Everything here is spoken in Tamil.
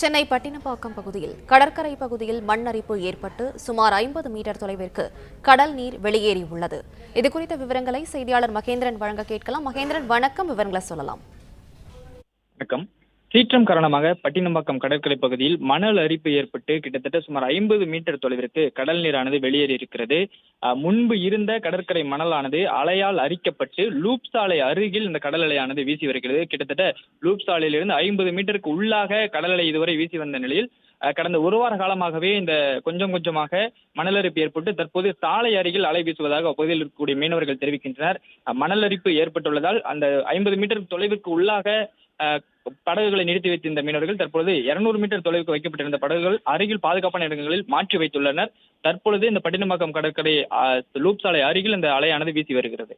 சென்னை பட்டினப்பாக்கம் பகுதியில் கடற்கரை பகுதியில் மண் அரிப்பு ஏற்பட்டு சுமார் 50 மீட்டர் தொலைவிற்கு கடல் நீர் வெளியேறியுள்ளது. இதுகுறித்த விவரங்களை செய்தியாளர் மகேந்திரன் வழங்க கேட்கலாம். மகேந்திரன், வணக்கம். விவரங்களை சொல்லலாம். வணக்கம். சீற்றம் காரணமாக பட்டினப்பாக்கம் கடற்கரை பகுதியில் மணல் அரிப்பு ஏற்பட்டு கிட்டத்தட்ட சுமார் 50 மீட்டர் தொலைவிற்கு கடல் நீரானது வெளியேறி இருக்கிறது. முன்பு இருந்த கடற்கரை மணலானது அலையால் அரிக்கப்பட்டு லூப் சாலை அருகில் இந்த கடல் அலையானது வீசி வருகிறது. கிட்டத்தட்ட லூப் சாலையிலிருந்து 50 மீட்டருக்கு உள்ளாக கடல் அலை இதுவரை வீசி வந்த நிலையில் கடந்த ஒரு வார காலமாகவே இந்த கொஞ்சம் கொஞ்சமாக மணல் அரிப்பு ஏற்பட்டு தற்போது சாலை அருகில் அலை வீசுவதாக அப்பகுதியில் இருக்கக்கூடிய மீனவர்கள் தெரிவிக்கின்றனர். மணல் அரிப்பு ஏற்பட்டுள்ளதால் அந்த 50 மீட்டர் தொலைவிற்கு உள்ளாக படகுகளை நிறுத்தி வைத்திருந்த மீனவர்கள் தற்பொழுது 200 மீட்டர் தொலைவுக்கு வைக்கப்பட்டிருந்த படகுகள் அருகில் பாதுகாப்பான இடங்களில் மாற்றி வைத்துள்ளனர். தற்பொழுது இந்த பட்டினப்பாக்கம் கடற்கரை லூப் சாலை அருகில் இந்த அலையானது வீசி வருகிறது.